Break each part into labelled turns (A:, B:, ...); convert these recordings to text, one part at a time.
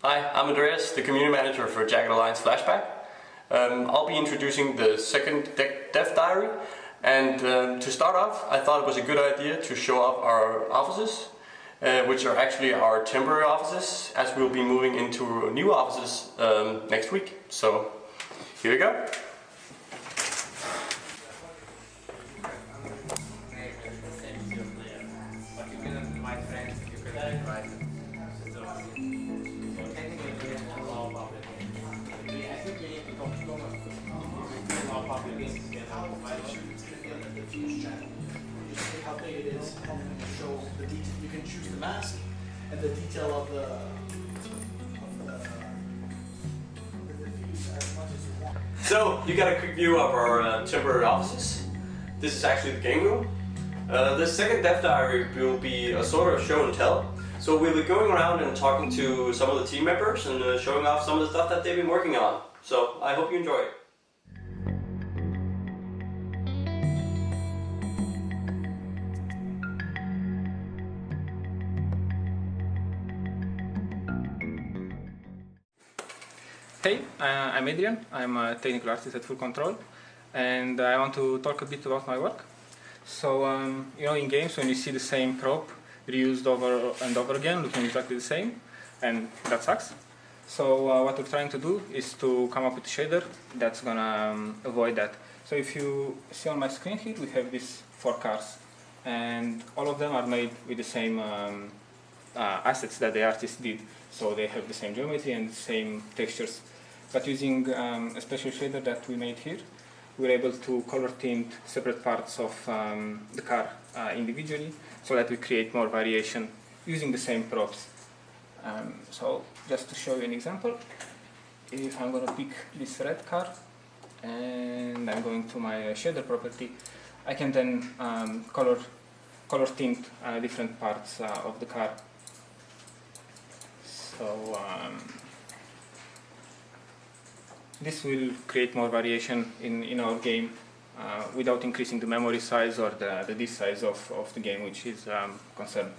A: Hi, I'm Andreas, the community manager for Jagged Alliance Flashback. I'll be introducing the second dev diary, and to start off I thought it was a good idea to show off our offices, which are actually our temporary offices, as we'll be moving into new offices next week. So here we go.
B: How big it is, how many show the detail. You can choose the mask and the detail of the diffuse as much as you want.
A: So you got a quick view of our temporary offices. This is actually the game room. The second dev diary will be a sort of show and tell. So we'll be going around and talking to some of the team members and showing off some of the stuff that they've been working on. So I hope you enjoy it.
C: Hey, I'm Adrian. I'm a technical artist at Full Control, and I want to talk a bit about my work. So, in games, when you see the same prop reused over and over again, looking exactly the same, and that sucks. So, what we're trying to do is to come up with a shader that's gonna avoid that. So, if you see on my screen here, we have these 4 cars, and all of them are made with the same assets that the artist did. So they have the same geometry and the same textures. But using a special shader that we made here, we're able to color tint separate parts of the car individually, so that we create more variation using the same props. So just to show you an example, if I'm going to pick this red car and I'm going to my shader property, I can then color tint different parts of the car. So this will create more variation in our game without increasing the memory size or the disk size of the game, which is concerned.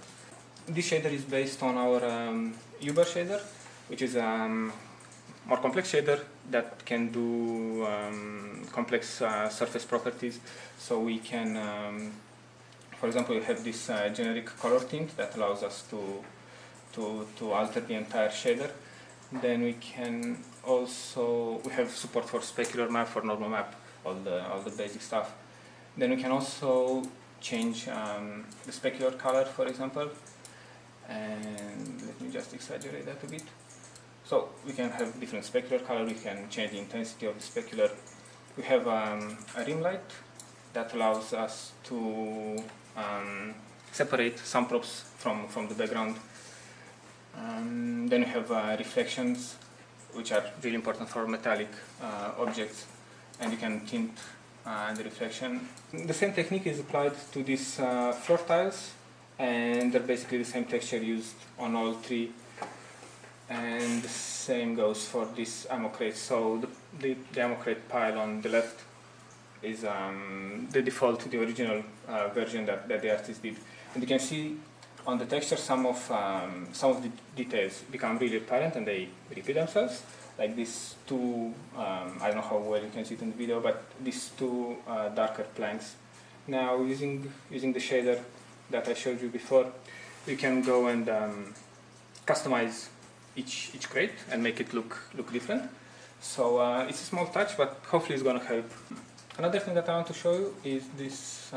C: This shader is based on our U.S.S.R shader, which is a more complex shader that can do complex surface properties. So we can, for example, we have this generic color tint that allows us to alter the entire shader. Then we can also, we have support for specular map, for normal map, all the basic stuff. Then we can also change the specular color, for example, and let me just exaggerate that a bit. So we can have different specular color, we can change the intensity of the specular. We have a rim light that allows us to separate some props from the background. Then we have reflections, which are really important for metallic objects, and you can tint the reflection. The same technique is applied to these floor tiles, and they're basically the same texture used on all 3. And the same goes for this ammo crate. So the ammo crate pile on the left is the default, the original version that the artist did. And you can see on the texture some of the details become really apparent and they repeat themselves. Like these 2, I don't know how well you can see it in the video, but these 2 darker planks. Now using the shader that I showed you before, we can go and customize each crate and make it look different. So it's a small touch, but hopefully it's going to help. Another thing that I want to show you is this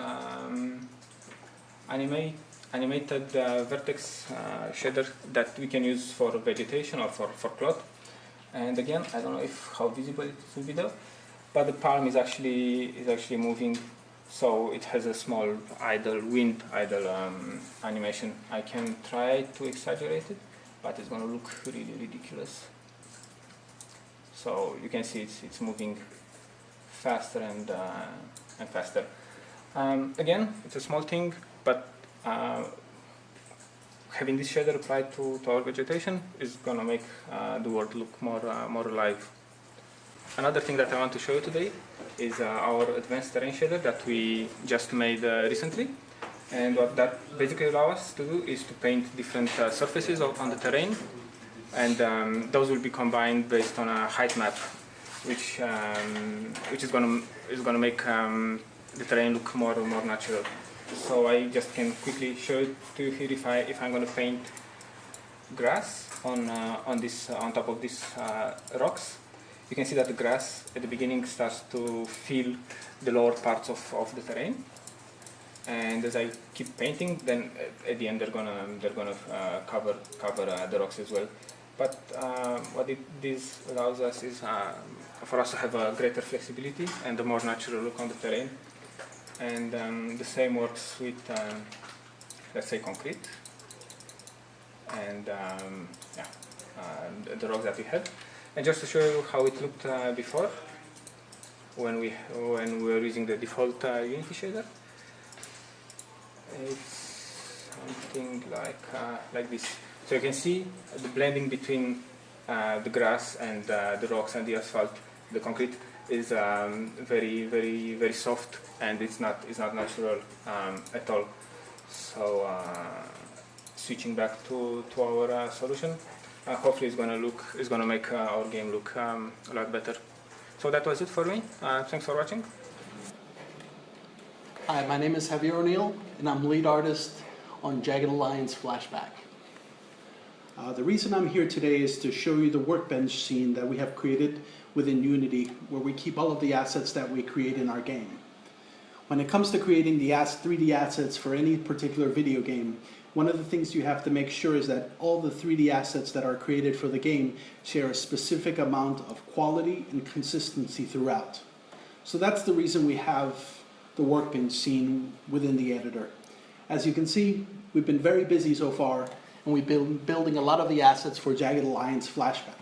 C: animated vertex shader that we can use for vegetation or for cloth. And again, I don't know how visible it is in the video, but the palm is actually moving, so it has a small wind idle animation. I can try to exaggerate it, but it's going to look really ridiculous. So you can see it's moving faster and faster. Again, it's a small thing, but having this shader applied to our vegetation is going to make the world look more alive. Another thing that I want to show you today is our advanced terrain shader that we just made recently. And what that basically allows us to do is to paint different surfaces on the terrain and those will be combined based on a height map, which is gonna make the terrain look more natural. So I just can quickly show it to you here if I'm gonna paint grass on top of these rocks. You can see that the grass at the beginning starts to fill the lower parts of the terrain, and as I keep painting, then at the end they're gonna cover the rocks as well. But what this allows us is for us to have a greater flexibility and a more natural look on the terrain. And the same works with, let's say, concrete and the rocks that we had. And just to show you how it looked before, when we were using the default Unity shader, it's something like this. So you can see the blending between the grass and the rocks and the asphalt, the concrete, is very soft, and it's not natural at all. So switching back to our solution, hopefully it's gonna make our game look a lot better. So that was it for me. Thanks for watching.
B: Hi, my name is Javier O'Neill, and I'm lead artist on Jagged Alliance Flashback. The reason I'm here today is to show you the workbench scene that we have created within Unity, where we keep all of the assets that we create in our game. When it comes to creating the 3D assets for any particular video game, one of the things you have to make sure is that all the 3D assets that are created for the game share a specific amount of quality and consistency throughout. So that's the reason we have the workbench scene within the editor. As you can see, we've been very busy so far, and we've been building a lot of the assets for Jagged Alliance Flashback.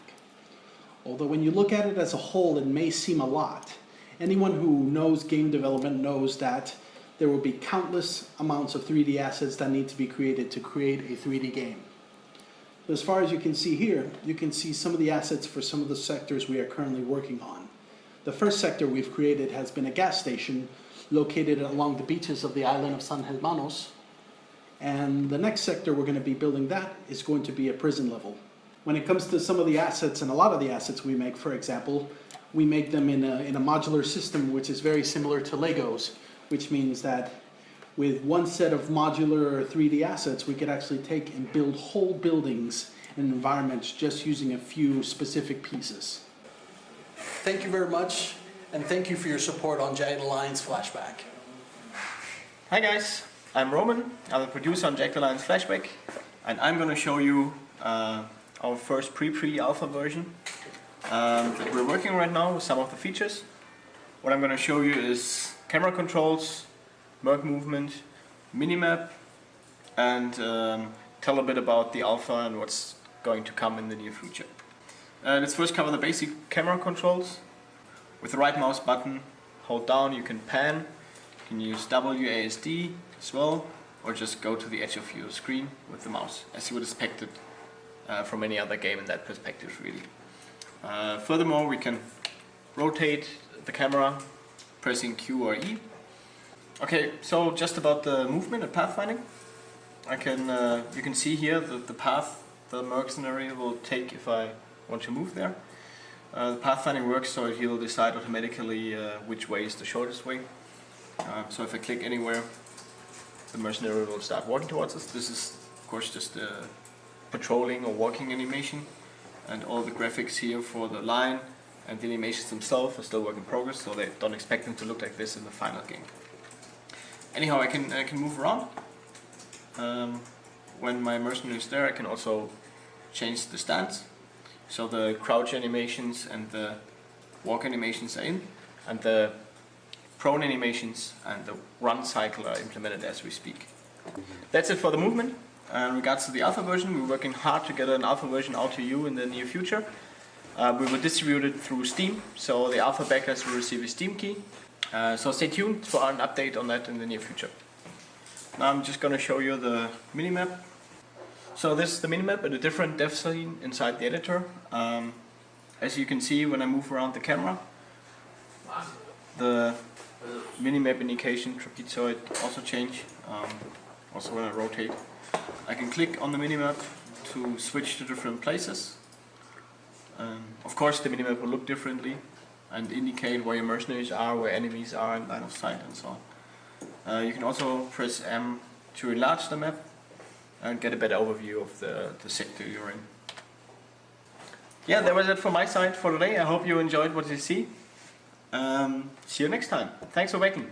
B: Although when you look at it as a whole, it may seem a lot. Anyone who knows game development knows that there will be countless amounts of 3D assets that need to be created to create a 3D game. As far as you can see here, you can see some of the assets for some of the sectors we are currently working on. The first sector we've created has been a gas station located along the beaches of the island of San Hermanos. And the next sector we're going to be building that is going to be a prison level. When it comes to some of the assets, and a lot of the assets we make, for example, we make them in a modular system which is very similar to Legos, which means that with one set of modular 3D assets, we could actually take and build whole buildings and environments just using a few specific pieces. Thank you very much, and thank you for your support on Jagged Alliance Flashback.
A: Hi guys, I'm Roman. I'm the producer on Jagged Alliance Flashback, and I'm going to show you our first pre-alpha version that we're working right now with some of the features. What I'm going to show you is camera controls, merc movement, minimap, and tell a bit about the alpha and what's going to come in the near future. Let's first cover the basic camera controls. With the right mouse button, hold down, you can pan, you can use WASD as well, or just go to the edge of your screen with the mouse, as you would expect it from any other game in that perspective, really. Furthermore, we can rotate the camera pressing Q or E. Okay, so just about the movement and pathfinding. You can see here the path the mercenary will take if I want to move there. The pathfinding works so he'll decide automatically which way is the shortest way. So if I click anywhere, the mercenary will start walking towards us. This is, of course, just a patrolling or walking animation, and all the graphics here for the line and the animations themselves are still work in progress, so they don't expect them to look like this in the final game. Anyhow, I can move around. When my mercenary is there, I can also change the stance. So the crouch animations and the walk animations are in, and the prone animations and the run cycle are implemented as we speak. That's it for the movement. In regards to the alpha version, we're working hard to get an alpha version out to you in the near future. We will distribute it through Steam, so the alpha backers will receive a Steam key. So stay tuned for an update on that in the near future. Now I'm just going to show you the minimap. So this is the minimap in a different dev scene inside the editor. As you can see, when I move around the camera, the minimap indication trapezoid also change. Also when I rotate, I can click on the minimap to switch to different places. Of course, the minimap will look differently and indicate where your mercenaries are, where enemies are in line of sight, and so on. You can also press M to enlarge the map and get a better overview of the sector you're in. Yeah, that was it from my side for today. I hope you enjoyed what you see. See you next time. Thanks for making.